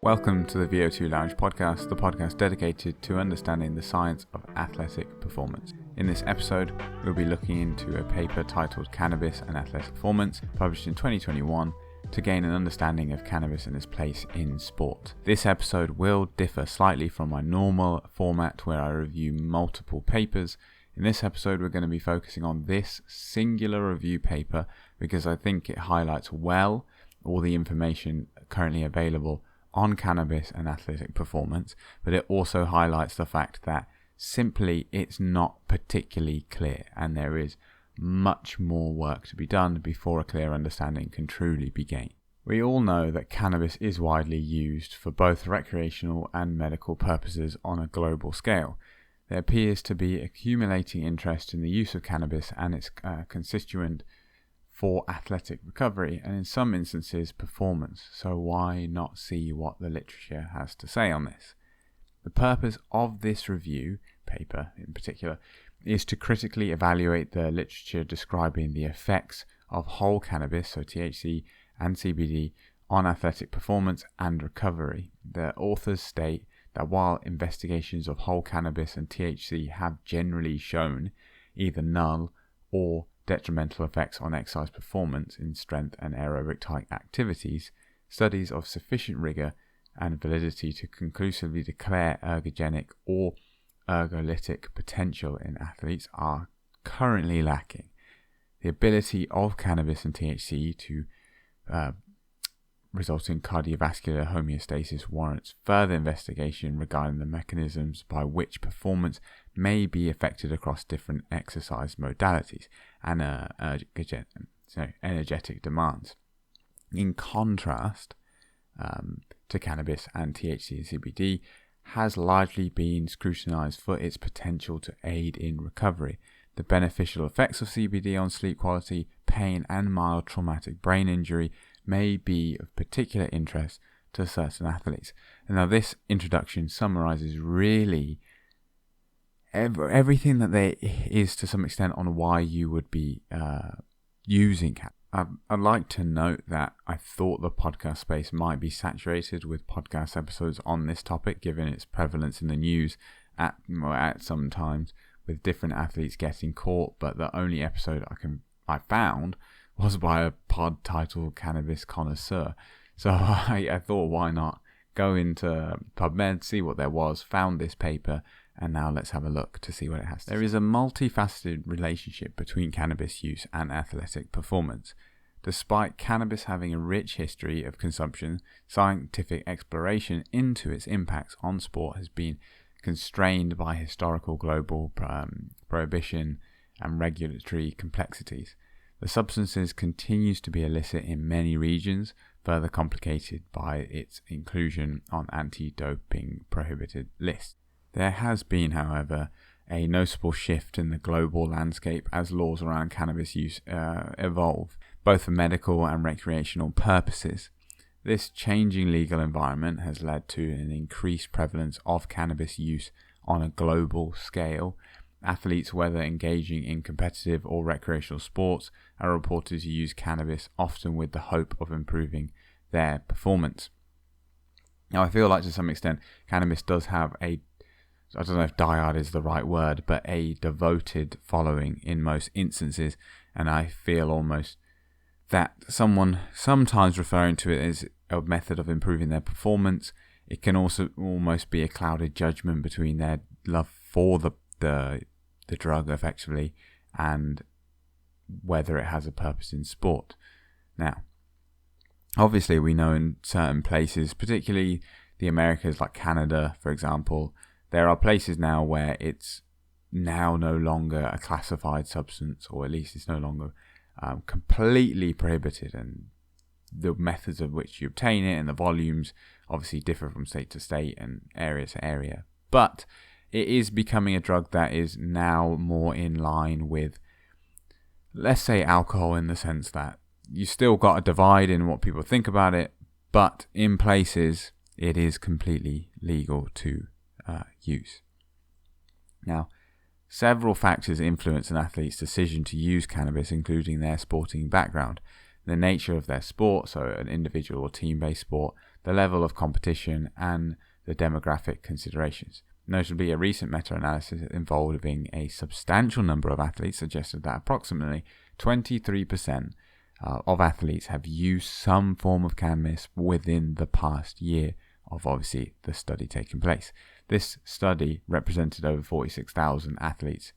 Welcome to the VO2 Lounge podcast, the podcast dedicated to understanding the science of athletic performance. In this episode, we'll be looking into a paper titled Cannabis and Athletic Performance, published in 2021, to gain an understanding of cannabis and its place in sport. This episode will differ slightly from my normal format where I review multiple papers. In this episode, we're going to be focusing on this singular review paper because I think it highlights well all the information currently available on cannabis and athletic performance, but it also highlights the fact that simply it's not particularly clear and there is much more work to be done before a clear understanding can truly be gained. We all know that cannabis is widely used for both recreational and medical purposes on a global scale. There appears to be accumulating interest in the use of cannabis and its constituent for athletic recovery and in some instances performance, so why not see what the literature has to say on this? The purpose of this review paper in particular is to critically evaluate the literature describing the effects of whole cannabis, so THC and CBD, on athletic performance and recovery. The authors state that while investigations of whole cannabis and THC have generally shown either null or detrimental effects on exercise performance in strength and aerobic type activities, studies of sufficient rigor and validity to conclusively declare ergogenic or ergolytic potential in athletes are currently lacking. The ability of cannabis and THC to result in cardiovascular homeostasis warrants further investigation regarding the mechanisms by which performance may be affected across different exercise modalities and energetic demands. In contrast to cannabis, and THC and CBD has largely been scrutinized for its potential to aid in recovery. The beneficial effects of CBD on sleep quality, pain, and mild traumatic brain injury may be of particular interest to certain athletes. And now this introduction summarizes really everything that there is to some extent on why you would be using cannabis. I'd like to note that I thought the podcast space might be saturated with podcast episodes on this topic, given its prevalence in the news at some times, with different athletes getting caught, but the only episode I found was by a pod titled Cannabis Connoisseur. So I thought, why not go into PubMed, see what there was, found this paper, and now let's have a look to see what it has to say. There is a multifaceted relationship between cannabis use and athletic performance. Despite cannabis having a rich history of consumption, scientific exploration into its impacts on sport has been constrained by historical global prohibition and regulatory complexities. The substances continues to be illicit in many regions, further complicated by its inclusion on anti-doping prohibited lists. There has been, however, a noticeable shift in the global landscape as laws around cannabis use evolve, both for medical and recreational purposes. This changing legal environment has led to an increased prevalence of cannabis use on a global scale. Athletes, whether engaging in competitive or recreational sports, are reported to use cannabis, often with the hope of improving their performance. Now, I feel like to some extent, cannabis does have I don't know if diehard is the right word, but a devoted following in most instances, and I feel almost that someone sometimes referring to it as a method of improving their performance, it can also almost be a clouded judgment between their love for the drug effectively and whether it has a purpose in sport. Now, obviously we know in certain places, particularly the Americas like Canada, for example, there are places now where it's now no longer a classified substance, or at least it's no longer completely prohibited, and the methods of which you obtain it and the volumes obviously differ from state to state and area to area. But it is becoming a drug that is now more in line with, let's say, alcohol, in the sense that you still got a divide in what people think about it, but in places it is completely legal to use. Now, several factors influence an athlete's decision to use cannabis, including their sporting background, the nature of their sport, so an individual or team-based sport, the level of competition, and the demographic considerations. Notably, a recent meta-analysis involving a substantial number of athletes suggested that approximately 23% of athletes have used some form of cannabis within the past year of obviously the study taking place. This study represented over 46,000 athletes,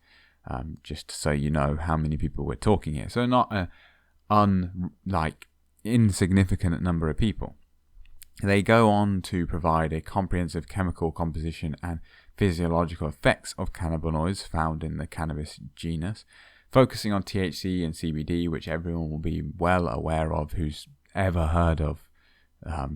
just so you know how many people we're talking here. So not an insignificant number of people. They go on to provide a comprehensive chemical composition and physiological effects of cannabinoids found in the cannabis genus, focusing on THC and CBD, which everyone will be well aware of who's ever heard of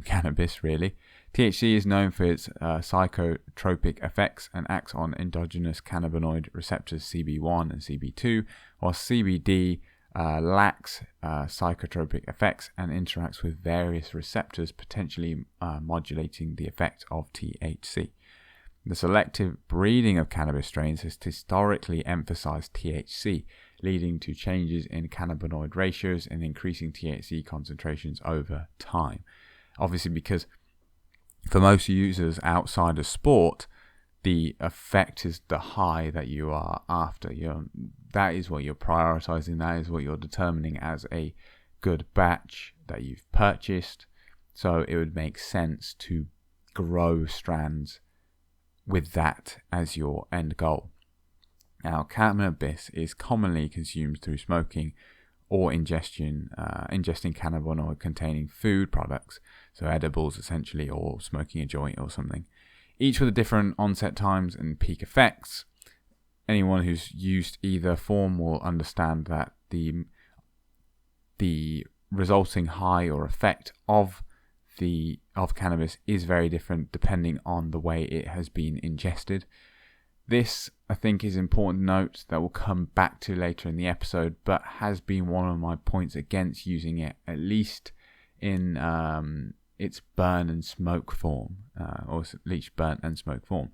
cannabis, really. THC is known for its psychotropic effects and acts on endogenous cannabinoid receptors CB1 and CB2, while CBD lacks psychotropic effects and interacts with various receptors, potentially modulating the effect of THC. The selective breeding of cannabis strains has historically emphasized THC, leading to changes in cannabinoid ratios and increasing THC concentrations over time. Obviously, because for most users outside of sport, the effect is the high that you are after. That is what you're prioritizing. That is what you're determining as a good batch that you've purchased. So it would make sense to grow strands with that as your end goal. Now, cannabis is commonly consumed through smoking or ingesting cannabinoid-containing food products, so edibles essentially, or smoking a joint or something, each with different onset times and peak effects. Anyone who's used either form will understand that the resulting high or effect of cannabis is very different depending on the way it has been ingested. This, I think, is important to note that we'll come back to later in the episode, but has been one of my points against using it, at least in its burn and smoke form, or at least burnt and smoke form.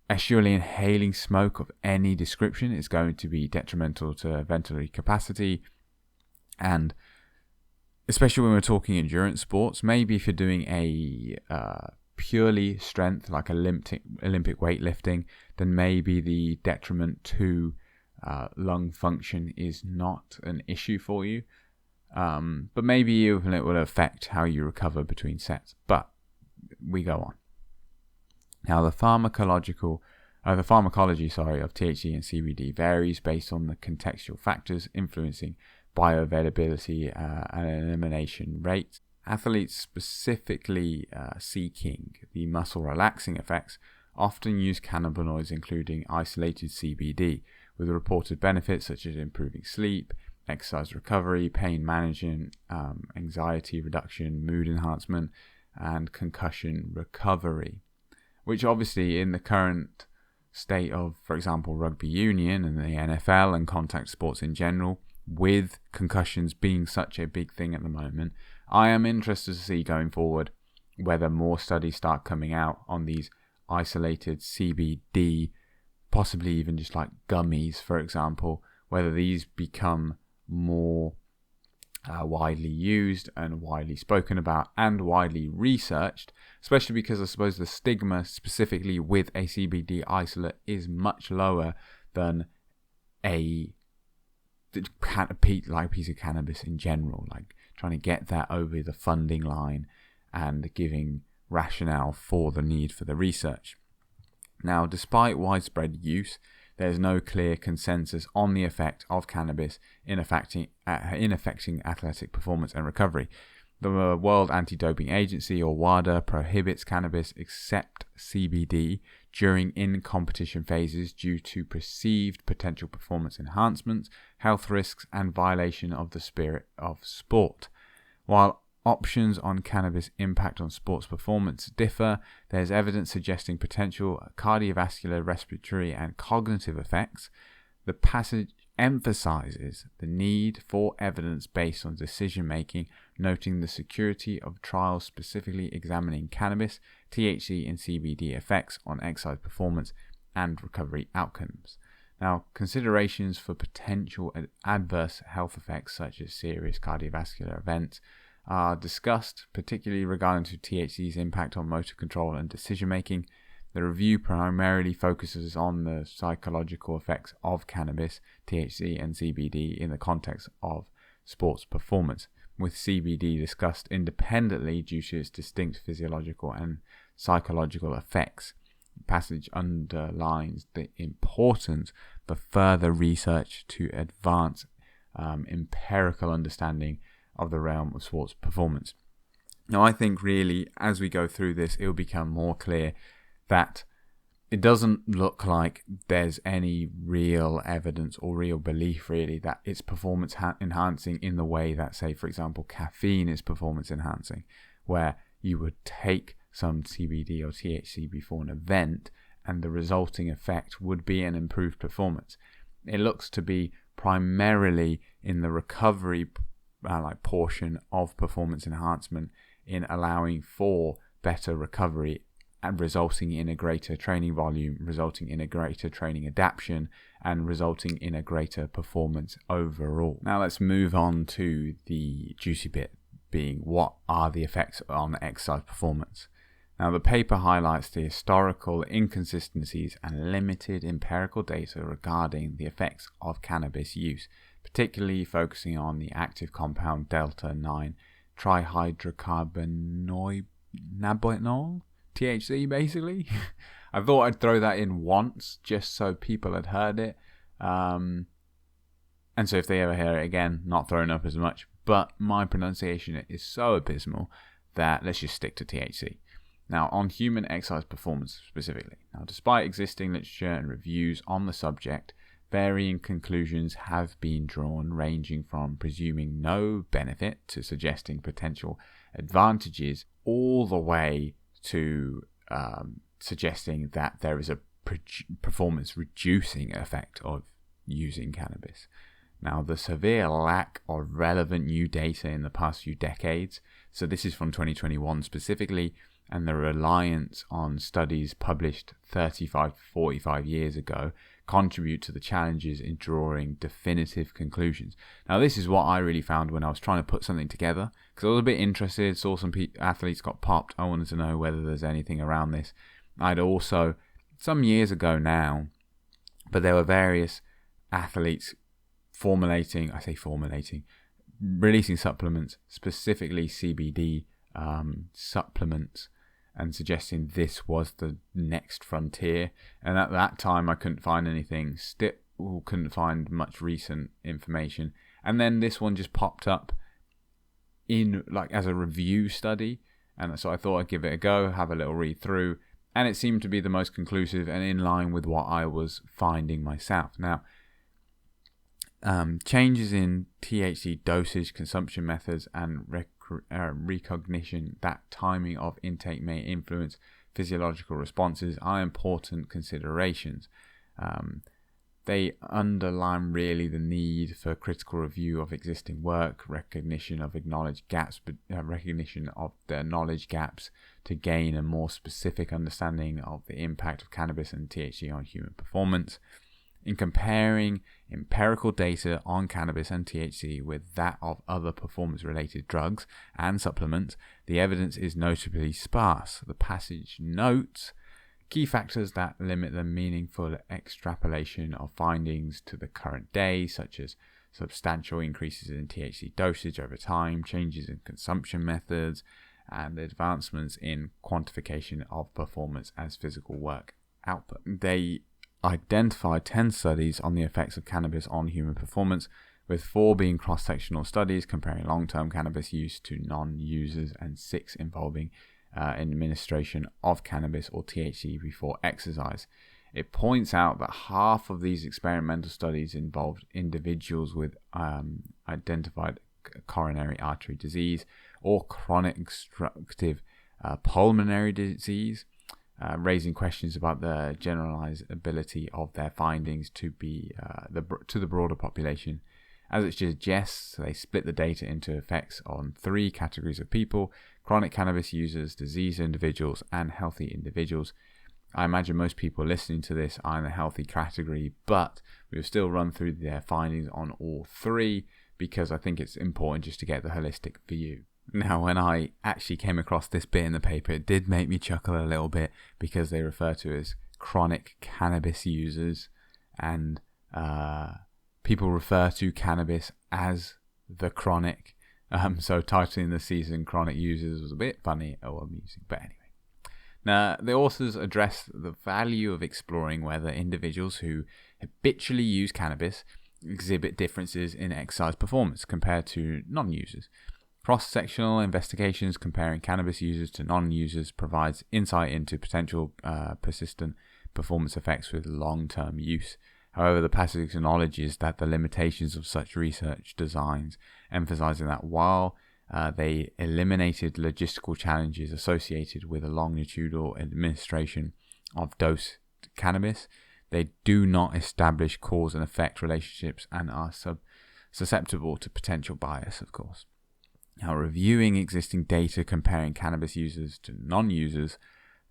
As surely inhaling smoke of any description is going to be detrimental to ventilatory capacity, and especially when we're talking endurance sports, maybe if you're doing a purely strength, like Olympic weightlifting, then maybe the detriment to lung function is not an issue for you. But maybe even it will affect how you recover between sets. But we go on. Now, the pharmacology of THC and CBD varies based on the contextual factors influencing bioavailability and elimination rates. Athletes specifically seeking the muscle relaxing effects often use cannabinoids including isolated CBD, with reported benefits such as improving sleep, exercise recovery, pain management, anxiety reduction, mood enhancement, and concussion recovery, which obviously in the current state of, for example, rugby union and the NFL and contact sports in general, with concussions being such a big thing at the moment, I am interested to see going forward whether more studies start coming out on these isolated CBD, possibly even just like gummies, for example, whether these become more widely used and widely spoken about and widely researched, especially because I suppose the stigma specifically with a CBD isolate is much lower than a piece of cannabis in general, like trying to get that over the funding line and giving rationale for the need for the research. Now, despite widespread use, there's no clear consensus on the effect of cannabis in affecting athletic performance and recovery. The World Anti-Doping Agency, or WADA, prohibits cannabis except CBD during in-competition phases due to perceived potential performance enhancements, health risks, and violation of the spirit of sport. While options on cannabis impact on sports performance differ, there's evidence suggesting potential cardiovascular, respiratory, and cognitive effects. The passage emphasizes the need for evidence based on decision making, noting the security of trials specifically examining cannabis, THC, and CBD effects on exercise performance and recovery outcomes. Now, considerations for potential adverse health effects such as serious cardiovascular events are discussed, particularly regarding to THC's impact on motor control and decision making. The review primarily focuses on the psychological effects of cannabis, THC and CBD in the context of sports performance, with CBD discussed independently due to its distinct physiological and psychological effects. The passage underlines the importance for further research to advance empirical understanding of the realm of sports performance. Now, I think really as we go through this, it will become more clear that it doesn't look like there's any real evidence or real belief really that it's performance enhancing in the way that, say, for example, caffeine is performance enhancing, where you would take some CBD or THC before an event and the resulting effect would be an improved performance. It looks to be primarily in the recovery portion of performance enhancement, in allowing for better recovery and resulting in a greater training volume, resulting in a greater training adaptation, and resulting in a greater performance overall. Now let's move on to the juicy bit, being what are the effects on exercise performance. Now the paper highlights the historical inconsistencies and limited empirical data regarding the effects of cannabis use, particularly focusing on the active compound delta-9 trihydrocannabinol, THC basically. I thought I'd throw that in once just so people had heard it, and so if they ever hear it again, not thrown up as much, but my pronunciation is so abysmal that let's just stick to THC. Now, on human exercise performance specifically. Now, despite existing literature and reviews on the subject, varying conclusions have been drawn, ranging from presuming no benefit to suggesting potential advantages, all the way to suggesting that there is a performance reducing effect of using cannabis. Now, the severe lack of relevant new data in the past few decades, so this is from 2021 specifically, and the reliance on studies published 35 to 45 years ago contribute to the challenges in drawing definitive conclusions. Now, this is what I really found when I was trying to put something together, because I was a bit interested, saw some athletes got popped. I wanted to know whether there's anything around this. I'd also, some years ago now, but there were various athletes releasing supplements, specifically CBD supplements, and suggesting this was the next frontier. And at that time I couldn't find anything, still couldn't find much recent information, and then this one just popped up in as a review study, and so I thought I'd give it a go, have a little read through, and it seemed to be the most conclusive and in line with what I was finding myself. Now, changes in THC dosage, consumption methods, and recognition that timing of intake may influence physiological responses are important considerations. They underline really the need for critical review of existing work, recognition of acknowledged gaps, recognition of the knowledge gaps to gain a more specific understanding of the impact of cannabis and THC on human performance. In comparing empirical data on cannabis and THC with that of other performance-related drugs and supplements, the evidence is notably sparse. The passage notes key factors that limit the meaningful extrapolation of findings to the current day, such as substantial increases in THC dosage over time, changes in consumption methods, and advancements in quantification of performance as physical work output. They identified 10 studies on the effects of cannabis on human performance, with 4 being cross-sectional studies comparing long-term cannabis use to non-users and 6 involving administration of cannabis or THC before exercise. It points out that half of these experimental studies involved individuals with identified coronary artery disease or chronic obstructive pulmonary disease, raising questions about the generalizability of their findings to the broader population. As it suggests, they split the data into effects on 3 categories of people: chronic cannabis users, diseased individuals, and healthy individuals. I imagine most people listening to this are in the healthy category, but we'll still run through their findings on all 3 because I think it's important just to get the holistic view. Now, when I actually came across this bit in the paper, it did make me chuckle a little bit because they refer to as chronic cannabis users, and people refer to cannabis as the chronic. So titling the season "Chronic Users" was a bit funny or amusing, but anyway. Now, the authors address the value of exploring whether individuals who habitually use cannabis exhibit differences in exercise performance compared to non-users. Cross-sectional investigations comparing cannabis users to non-users provides insight into potential persistent performance effects with long-term use. However, the passage acknowledges that the limitations of such research designs, emphasizing that while they eliminated logistical challenges associated with a longitudinal administration of dosed cannabis, they do not establish cause and effect relationships and are susceptible to potential bias, of course. Now, reviewing existing data comparing cannabis users to non-users,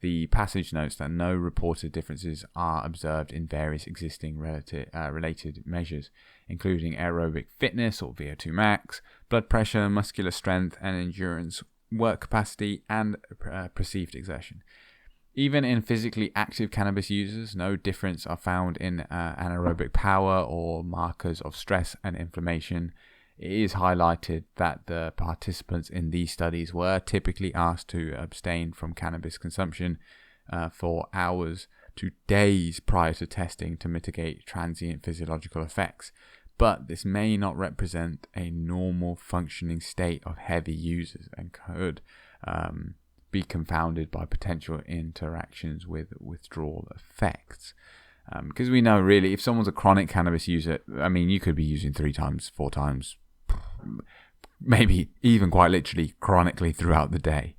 the passage notes that no reported differences are observed in various existing related measures, including aerobic fitness or VO2 max, blood pressure, muscular strength and endurance, work capacity, and perceived exertion. Even in physically active cannabis users, no difference are found in anaerobic power or markers of stress and inflammation. It is highlighted that the participants in these studies were typically asked to abstain from cannabis consumption for hours to days prior to testing to mitigate transient physiological effects. But this may not represent a normal functioning state of heavy users and could be confounded by potential interactions with withdrawal effects. Because we know really, if someone's a chronic cannabis user, I mean, you could be using 3 times, 4 times, maybe even quite literally chronically throughout the day.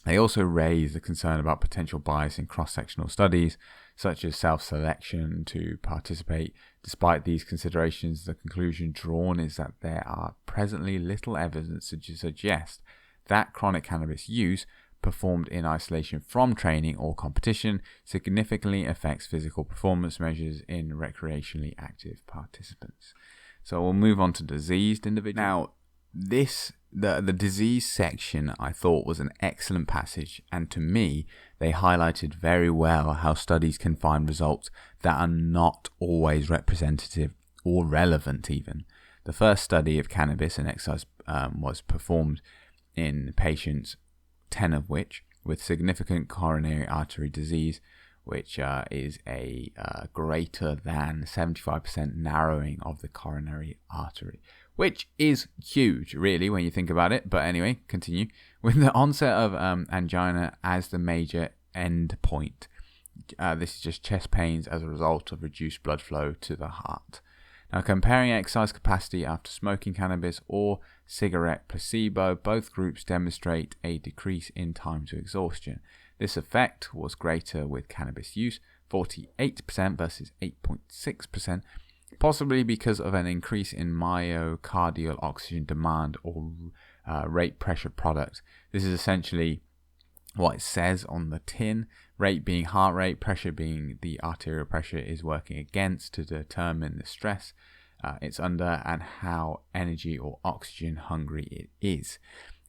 They also raise the concern about potential bias in cross-sectional studies, such as self-selection to participate. Despite these considerations, the conclusion drawn is that there are presently little evidence to suggest that chronic cannabis use performed in isolation from training or competition significantly affects physical performance measures in recreationally active participants. So we'll move on to diseased individuals. Now, the disease section I thought was an excellent passage, and to me, they highlighted very well how studies can find results that are not always representative or relevant even. The first study of cannabis and exercise was performed in patients, 10 of which with significant coronary artery disease, which is a greater than 75% narrowing of the coronary artery, which is huge, really, when you think about it. But anyway, continue. With the onset of angina as the major end point, this is just chest pains as a result of reduced blood flow to the heart. Now, comparing exercise capacity after smoking cannabis or cigarette placebo, both groups demonstrate a decrease in time to exhaustion. This effect was greater with cannabis use, 48% versus 8.6%, possibly because of an increase in myocardial oxygen demand or rate pressure product. This is essentially what it says on the tin. Rate being heart rate, pressure being the arterial pressure is working against to determine the stress it's under and how energy or oxygen hungry it is.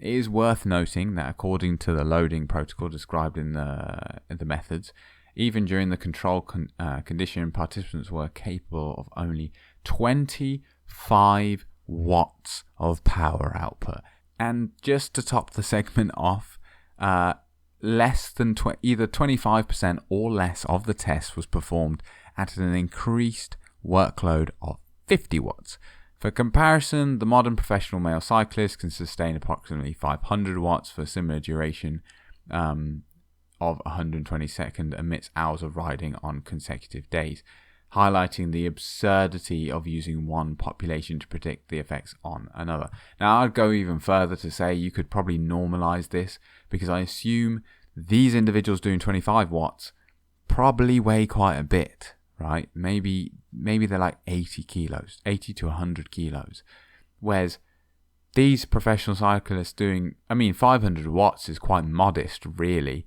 It is worth noting that according to the loading protocol described in the methods, even during the control condition, participants were capable of only 25 watts of power output. And just to top the segment off, less than either 25% or less of the test was performed at an increased workload of 50 watts. For comparison, the modern professional male cyclist can sustain approximately 500 watts for a similar duration of 120 seconds amidst hours of riding on consecutive days, highlighting the absurdity of using one population to predict the effects on another. Now, I'd go even further to say you could probably normalize this, because I assume these individuals doing 25 watts probably weigh quite a bit, right? Maybe they're like 80 kilos, 80 to 100 kilos. Whereas these professional cyclists doing, 500 watts is quite modest, really.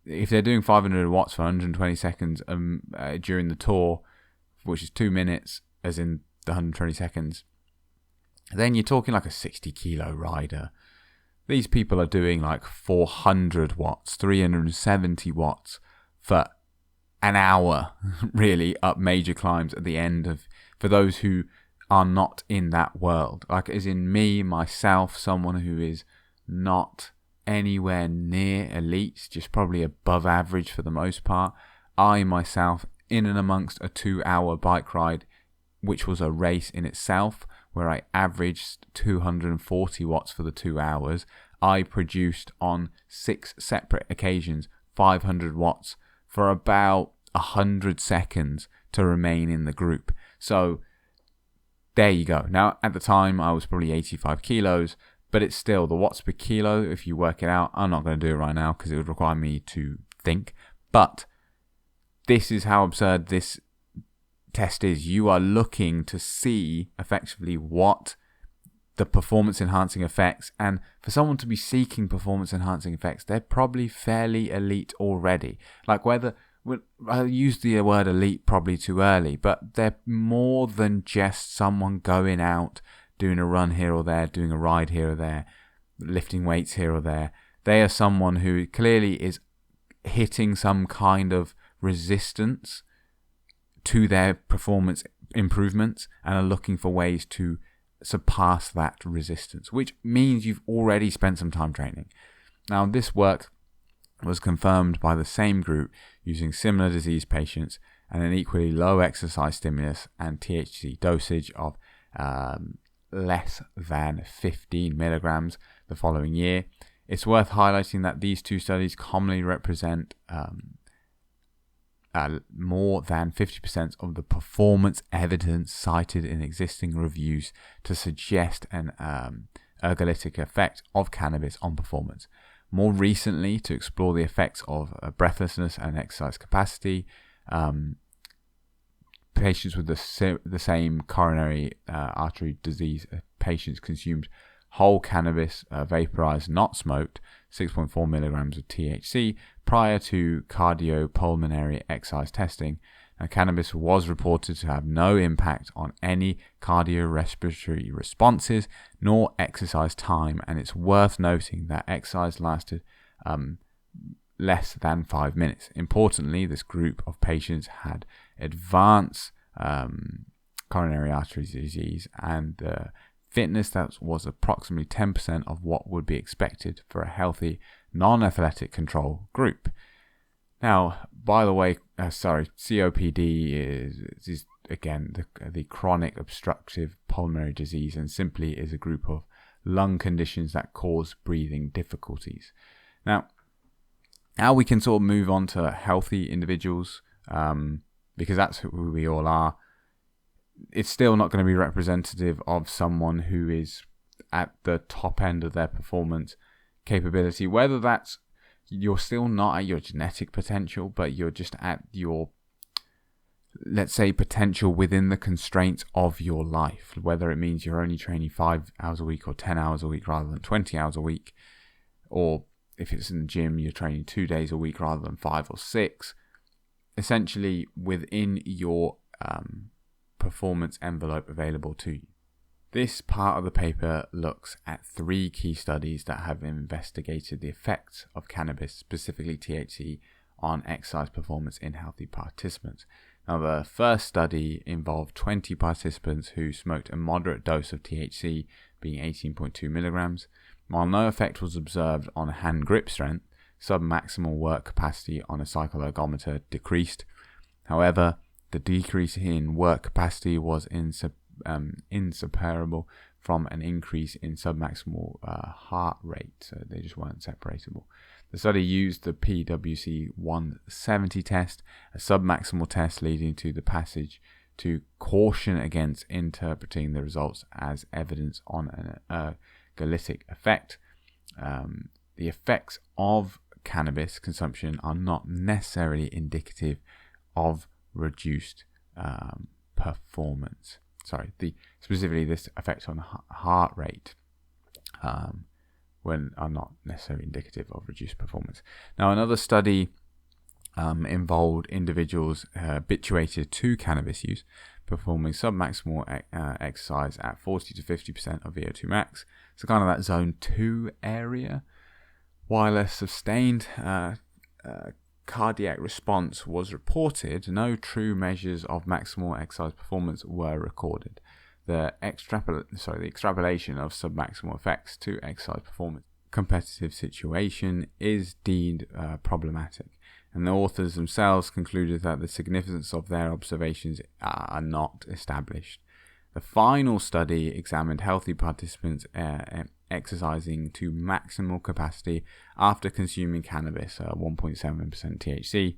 If they're doing 500 watts for 120 seconds during the tour, which is 2 minutes, as in the 120 seconds, Then you're talking like a 60-kilo rider. These people are doing like 400 watts, 370 watts for an hour, really, up major climbs at the end of, for those who are not in that world. Like, as in me, myself, someone who is not anywhere near elite, just probably above average for the most part. I myself, in and amongst a 2-hour bike ride, which was a race in itself, where I averaged 240 watts for the 2 hours, I produced on 6 separate occasions 500 watts for about 100 seconds to remain in the group. So there you go. Now, at the time, I was probably 85 kilos, but it's still the watts per kilo. If you work it out, I'm not going to do it right now because it would require me to think. But this is how absurd this test is. You are looking to see effectively what the performance enhancing effects, and for someone to be seeking performance enhancing effects, they're probably fairly elite already. Like, whether I use the word elite probably too early, but they're more than just someone going out, doing a run here or there, doing a ride here or there, lifting weights here or there. They are someone who clearly is hitting some kind of resistance to their performance improvements and are looking for ways to surpass that resistance, which means you've already spent some time training. Now, this work was confirmed by the same group using similar disease patients and an equally low exercise stimulus and THC dosage of less than 15 milligrams the following year. It's worth highlighting that these two studies commonly represent more than 50% of the performance evidence cited in existing reviews to suggest an ergolytic effect of cannabis on performance. More recently, to explore the effects of breathlessness and exercise capacity, patients with the same coronary artery disease patients consumed whole cannabis, vaporized, not smoked, 6.4 milligrams of THC prior to cardiopulmonary exercise testing. Now, cannabis was reported to have no impact on any cardiorespiratory responses nor exercise time, and it's worth noting that exercise lasted less than 5 minutes. Importantly, this group of patients had advanced coronary artery disease and fitness that was approximately 10% of what would be expected for a healthy, non-athletic control group. Now, by the way, COPD is again the chronic obstructive pulmonary disease, and simply is a group of lung conditions that cause breathing difficulties. Now, how we can sort of move on to healthy individuals, because that's who we all are. It's still not going to be representative of someone who is at the top end of their performance capability, whether that's you're still not at your genetic potential, but you're just at your, let's say, potential within the constraints of your life, whether it means you're only training 5 hours a week or 10 hours a week rather than 20 hours a week, or if it's in the gym, you're training 2 days a week rather than 5 or 6, essentially within your performance envelope available to you. This part of the paper looks at 3 key studies that have investigated the effects of cannabis, specifically THC, on exercise performance in healthy participants. Now, the first study involved 20 participants who smoked a moderate dose of THC, being 18.2 milligrams. While no effect was observed on hand grip strength, submaximal work capacity on a cycloergometer decreased. However, the decrease in work capacity was inseparable from an increase in submaximal heart rate, so they just weren't separable. The study used the PWC 170 test, a submaximal test leading to the passage to caution against interpreting the results as evidence on an ergolytic effect. The effects of cannabis consumption are not necessarily indicative of reduced performance. Specifically this effect on heart rate when are not necessarily indicative of reduced performance. Now, another study involved individuals habituated to cannabis use performing submaximal exercise at 40 to 50% of VO2 max, so kind of that zone 2 area, while a sustained cardiac response was reported, no true measures of maximal exercise performance were recorded. The extrapolation of submaximal effects to exercise performance competitive situation is deemed problematic, and the authors themselves concluded that the significance of their observations are not established. The final study examined healthy participants exercising to maximal capacity after consuming cannabis, 1.7% THC.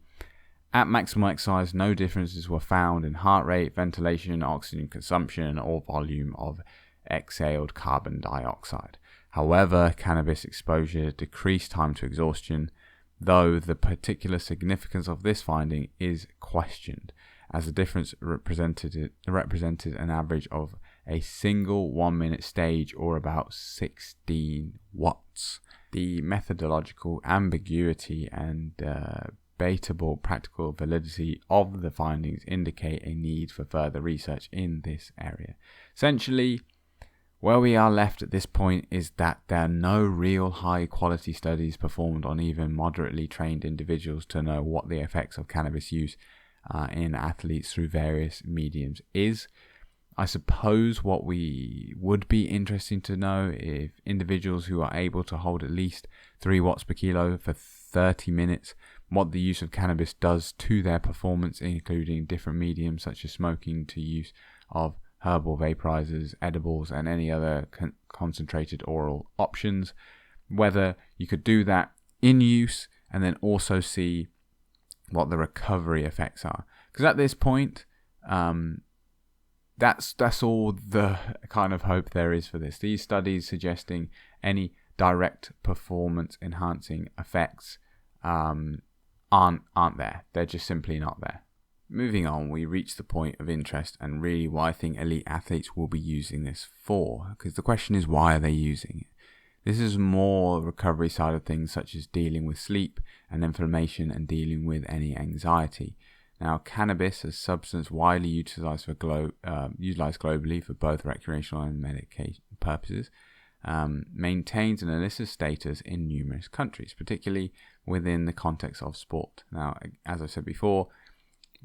At maximal exercise, no differences were found in heart rate, ventilation, oxygen consumption, or volume of exhaled carbon dioxide. However, cannabis exposure decreased time to exhaustion, though the particular significance of this finding is questioned, as the difference represented an average of a single 1 minute stage, or about 16 watts. The methodological ambiguity and debatable practical validity of the findings indicate a need for further research in this area. Essentially, where we are left at this point is that there are no real high quality studies performed on even moderately trained individuals to know what the effects of cannabis use in athletes through various mediums is. I suppose what we would be interesting to know if individuals who are able to hold at least 3 watts per kilo for 30 minutes, what the use of cannabis does to their performance, including different mediums such as smoking to use of herbal vaporizers, edibles, and any other concentrated oral options. Whether you could do that in use and then also see what the recovery effects are. Because at this point, that's all the kind of hope there is for this. These studies suggesting any direct performance enhancing effects aren't there. They're just simply not there. Moving on, we reach the point of interest and really what I think elite athletes will be using this for. Because the question is, why are they using it? This is more recovery side of things, such as dealing with sleep and inflammation and dealing with any anxiety. Now, cannabis, a substance widely utilized globally for both recreational and medication purposes, maintains an illicit status in numerous countries, particularly within the context of sport. Now, as I said before,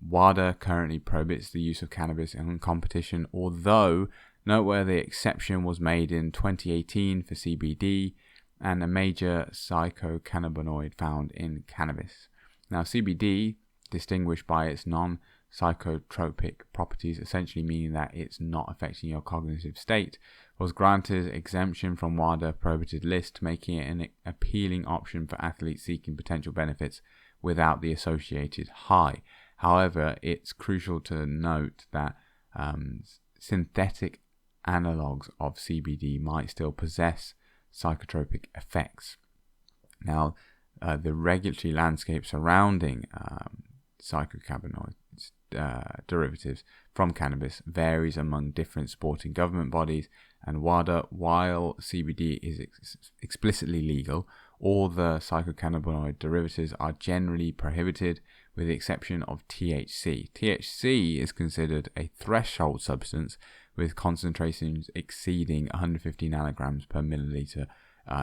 WADA currently prohibits the use of cannabis in competition, although noteworthy exception was made in 2018 for CBD and a major psychocannabinoid found in cannabis. Now, CBD, distinguished by its non-psychotropic properties, essentially meaning that it's not affecting your cognitive state, was granted exemption from WADA prohibited list, making it an appealing option for athletes seeking potential benefits without the associated high. However, it's crucial to note that synthetic analogues of CBD might still possess psychotropic effects. Now, the regulatory landscape surrounding psychocannabinoid derivatives from cannabis varies among different sporting government bodies, and WADA, while CBD is explicitly legal, all the psychocannabinoid derivatives are generally prohibited with the exception of THC. THC is considered a threshold substance with concentrations exceeding 150 nanograms per milliliter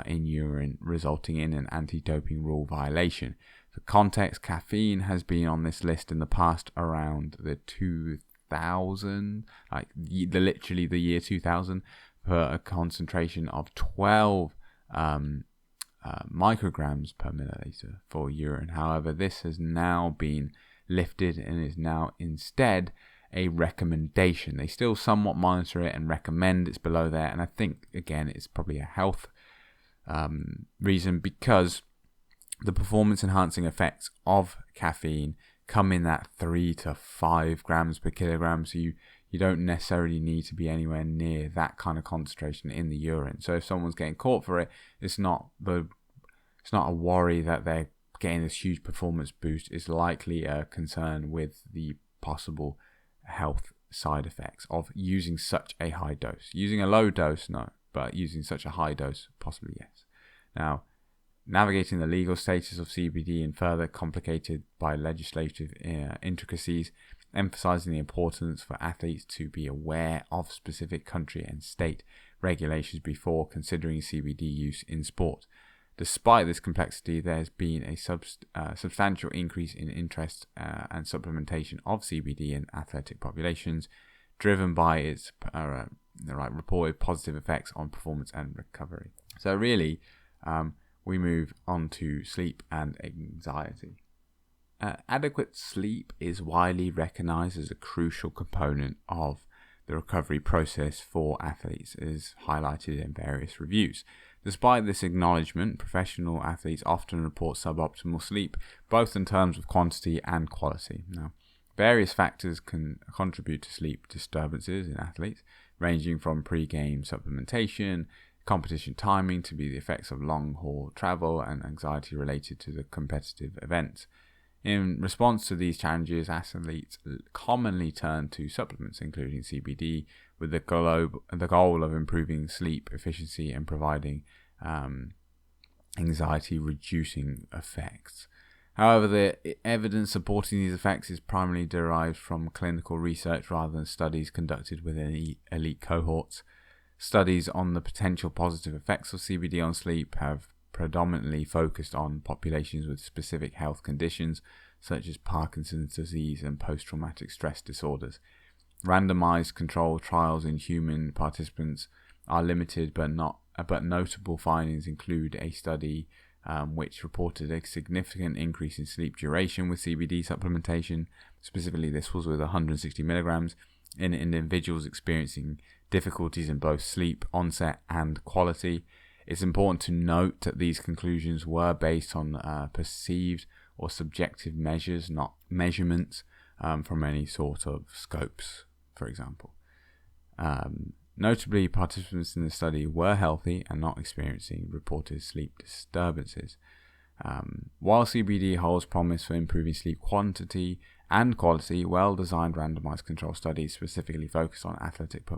in urine, resulting in an anti-doping rule violation. For context, caffeine has been on this list in the past around the 2000, literally the year 2000, for a concentration of 12 micrograms per milliliter for urine. However, this has now been lifted and is now instead a recommendation. They still somewhat monitor it and recommend it's below there, and I think again it's probably a health reason, because the performance enhancing effects of caffeine come in at 3 to 5 grams per kilogram, so you don't necessarily need to be anywhere near that kind of concentration in the urine. So if someone's getting caught for it, it's not a worry that they're getting this huge performance boost. It's likely a concern with the possible health side effects of using such a high dose. Using a low dose, no, but using such a high dose, possibly yes. Now, navigating the legal status of CBD and further complicated by legislative intricacies, emphasizing the importance for athletes to be aware of specific country and state regulations before considering CBD use in sport. Despite this complexity, there's been a substantial increase in interest and supplementation of CBD in athletic populations, driven by its reported positive effects on performance and recovery. So really, we move on to sleep and anxiety. Adequate sleep is widely recognized as a crucial component of the recovery process for athletes, as highlighted in various reviews. Despite this acknowledgement, professional athletes often report suboptimal sleep, both in terms of quantity and quality. Now, various factors can contribute to sleep disturbances in athletes, ranging from pre-game supplementation, competition timing, to the effects of long-haul travel and anxiety related to the competitive events. In response to these challenges, athletes commonly turn to supplements, including CBD, with the goal of improving sleep efficiency and providing anxiety-reducing effects. However, the evidence supporting these effects is primarily derived from clinical research rather than studies conducted within elite cohorts. Studies on the potential positive effects of CBD on sleep have predominantly focused on populations with specific health conditions such as Parkinson's disease and post-traumatic stress disorders. Randomized controlled trials in human participants are limited, but notable findings include a study which reported a significant increase in sleep duration with CBD supplementation. Specifically, this was with 160 milligrams in individuals experiencing difficulties in both sleep onset and quality. It's important to note that these conclusions were based on perceived or subjective measures, not measurements from any sort of scopes, for example. Notably, participants in the study were healthy and not experiencing reported sleep disturbances. While CBD holds promise for improving sleep quantity and quality, well-designed randomized control studies specifically focused on athletic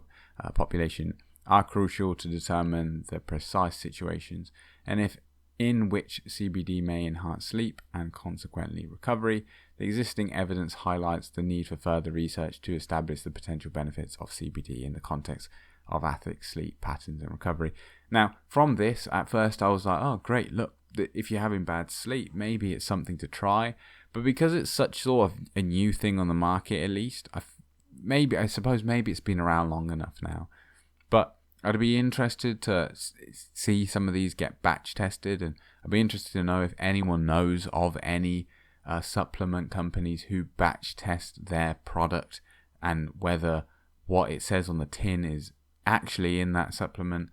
population are crucial to determine the precise situations and if in which CBD may enhance sleep and consequently recovery. The existing evidence highlights the need for further research to establish the potential benefits of CBD in the context of athlete sleep patterns and recovery. Now, from this, at first I was like, oh great, look, if you're having bad sleep, maybe it's something to try. But because it's such sort of a new thing on the market, at least, I suppose maybe it's been around long enough now. But I'd be interested to see some of these get batch tested, and I'd be interested to know if anyone knows of any supplement companies who batch test their product and whether what it says on the tin is actually in that supplement,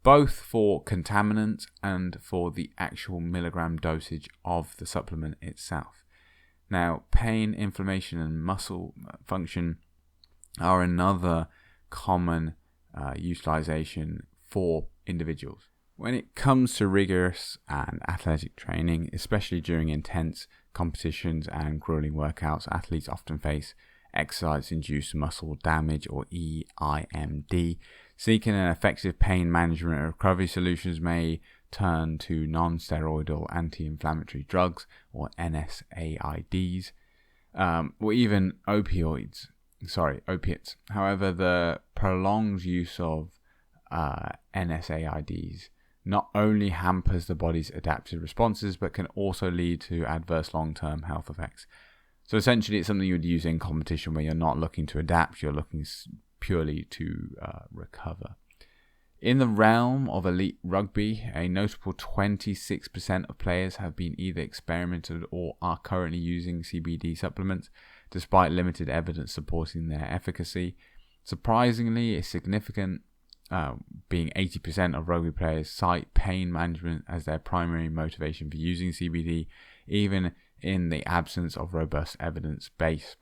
both for contaminants and for the actual milligram dosage of the supplement itself. Now, pain, inflammation, and muscle function are another common utilization for individuals. When it comes to rigorous and athletic training, especially during intense competitions and grueling workouts, athletes often face exercise-induced muscle damage, or EIMD. Seeking an effective pain management and recovery solutions may turn to non-steroidal anti-inflammatory drugs, or NSAIDs, or even opiates. However, the prolonged use of NSAIDs not only hampers the body's adaptive responses, but can also lead to adverse long-term health effects. So essentially, it's something you would use in competition where you're not looking to adapt, you're looking purely to recover. In the realm of elite rugby, a notable 26% of players have been either experimented or are currently using CBD supplements, despite limited evidence supporting their efficacy. Surprisingly, a significant, being 80% of rugby players cite pain management as their primary motivation for using CBD, even in the absence of robust evidence base.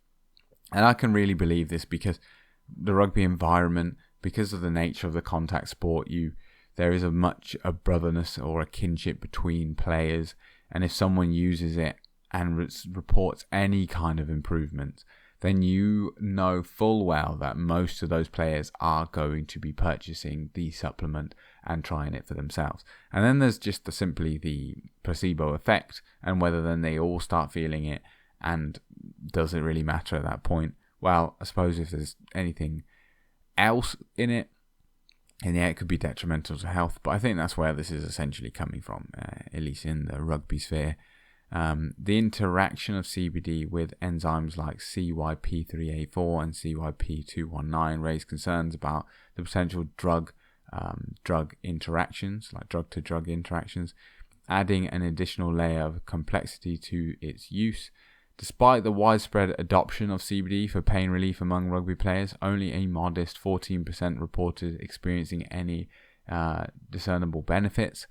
And I can really believe this because the rugby environment, because of the nature of the contact sport, there is a brotherness or a kinship between players, and if someone uses it and reports any kind of improvement, then you know full well that most of those players are going to be purchasing the supplement and trying it for themselves. And then there's just simply the placebo effect, and whether then they all start feeling it, and does it really matter at that point? well, I suppose if there's anything else in it, and yeah, it could be detrimental to health, but I think that's where this is essentially coming from, at least in the rugby sphere. The interaction of CBD with enzymes like CYP3A4 and CYP219 raise concerns about the potential drug interactions, like drug-to-drug interactions, adding an additional layer of complexity to its use. Despite the widespread adoption of CBD for pain relief among rugby players, only a modest 14% reported experiencing any discernible benefits.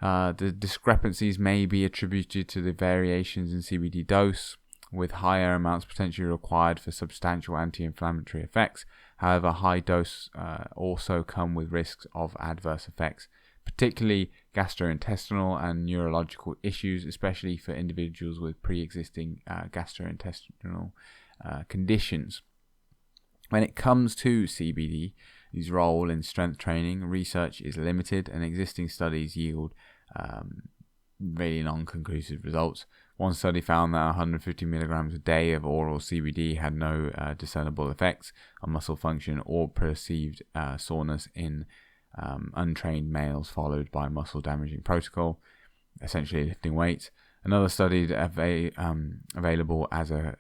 The discrepancies may be attributed to the variations in CBD dose, with higher amounts potentially required for substantial anti-inflammatory effects. However, high dose also come with risks of adverse effects, particularly gastrointestinal and neurological issues, especially for individuals with pre-existing gastrointestinal conditions. When it comes to CBD's role in strength training, research is limited and existing studies yield really non-conclusive results. One study found that 150 milligrams a day of oral CBD had no discernible effects on muscle function or perceived soreness in untrained males followed by muscle damaging protocol, essentially lifting weights. Another study available as a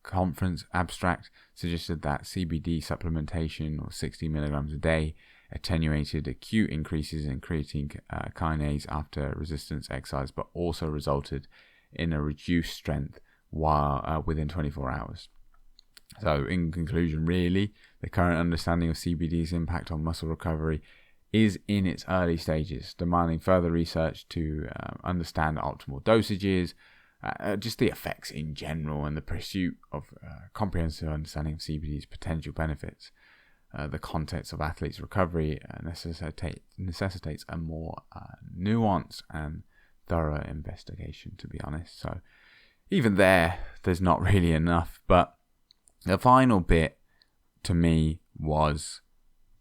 conference abstract suggested that CBD supplementation of 60 milligrams a day attenuated acute increases in creatine kinase after resistance exercise, but also resulted in a reduced strength while within 24 hours. So in conclusion, really, the current understanding of CBD's impact on muscle recovery is in its early stages, demanding further research to understand optimal dosages, just the effects in general, and the pursuit of comprehensive understanding of CBD's potential benefits. The context of athletes' recovery necessitates a more nuanced and thorough investigation, to be honest. So even there's not really enough. But the final bit to me was,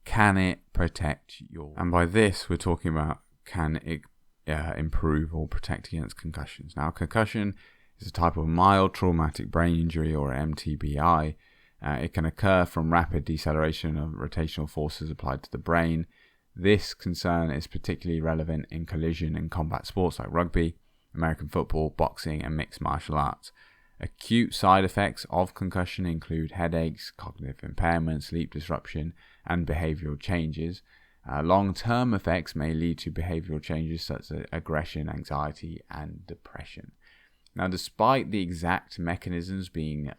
can it protect your... And by this, we're talking about, can it improve or protect against concussions? Now, concussion is a type of mild traumatic brain injury, or MTBI. It can occur from rapid deceleration of rotational forces applied to the brain. This concern is particularly relevant in collision and combat sports like rugby, American football, boxing, and mixed martial arts. Acute side effects of concussion include headaches, cognitive impairment, sleep disruption, and behavioral changes. Long-term effects may lead to behavioral changes such as aggression, anxiety, and depression. Now, despite the exact mechanisms being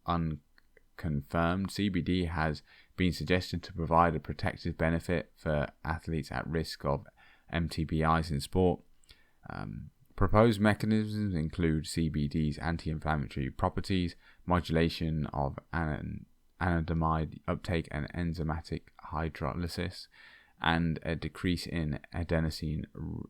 unconfirmed, CBD has been suggested to provide a protective benefit for athletes at risk of MTBIs in sport. Proposed mechanisms include CBD's anti-inflammatory properties, modulation of anandamide uptake and enzymatic hydrolysis, and a decrease in adenosine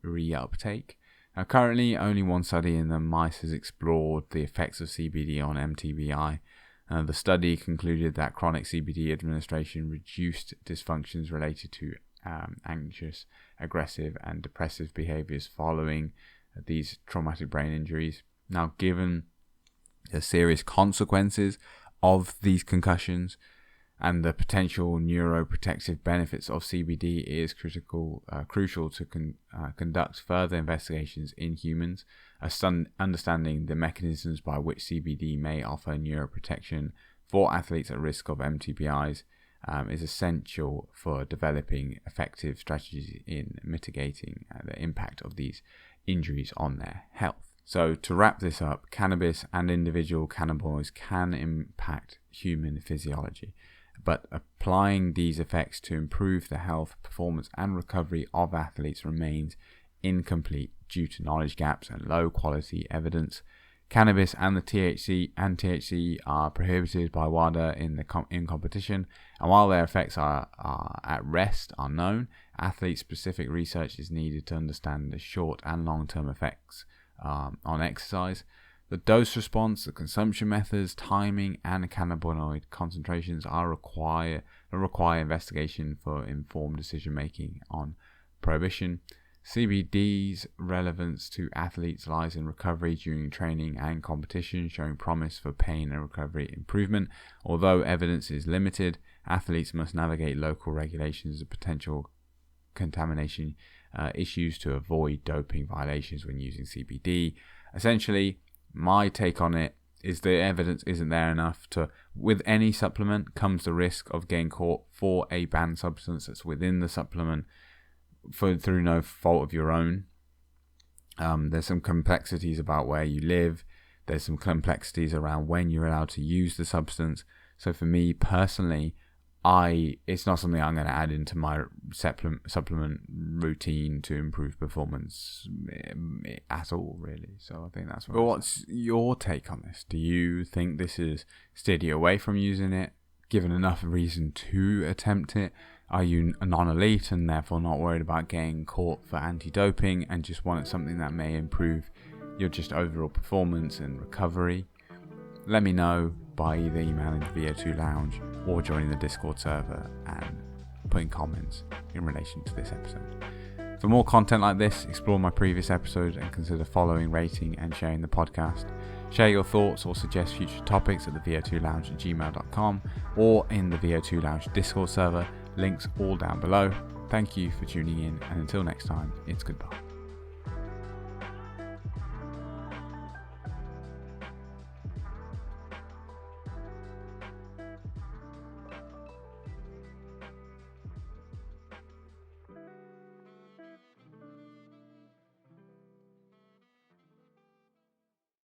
reuptake. Now, currently, only one study in the mice has explored the effects of CBD on MTBI. The study concluded that chronic CBD administration reduced dysfunctions related to anxious, aggressive, and depressive behaviors following these traumatic brain injuries. Now, given the serious consequences of these concussions and the potential neuroprotective benefits of CBD, it is crucial to conduct further investigations in humans. Understanding the mechanisms by which CBD may offer neuroprotection for athletes at risk of MTBIs is essential for developing effective strategies in mitigating the impact of these injuries on their health. So to wrap this up, cannabis and individual cannabinoids can impact human physiology, but applying these effects to improve the health, performance, and recovery of athletes remains incomplete due to knowledge gaps and low quality evidence. Cannabis and the THC are prohibited by WADA in competition, and while their effects are at rest are known, athlete-specific research is needed to understand the short and long-term effects on exercise. The dose response, the consumption methods, timing, and cannabinoid concentrations require investigation for informed decision making on prohibition. CBD's relevance to athletes lies in recovery during training and competition, showing promise for pain and recovery improvement. Although evidence is limited, athletes must navigate local regulations and potential contamination issues to avoid doping violations when using CBD. Essentially, my take on it is the evidence isn't there enough to, with any supplement comes the risk of getting caught for a banned substance that's within the supplement through no fault of your own. There's some complexities about where you live. There's some complexities around when you're allowed to use the substance. So for me personally, it's not something I'm going to add into my supplement routine to improve performance at all, really. So I think that's what. But what's your take on this? Do you think this is steer you away from using it, given enough reason to attempt it? Are you a non-elite and therefore not worried about getting caught for anti-doping and just want something that may improve your just overall performance and recovery? Let me know by either emailing the VO2 Lounge or joining the Discord server and putting comments in relation to this episode. For more content like this, explore my previous episodes and consider following, rating and sharing the podcast. Share your thoughts or suggest future topics at the VO2Lounge@gmail.com or in the VO2 Lounge Discord server. Links all down below. Thank you for tuning in, and until next time, it's goodbye.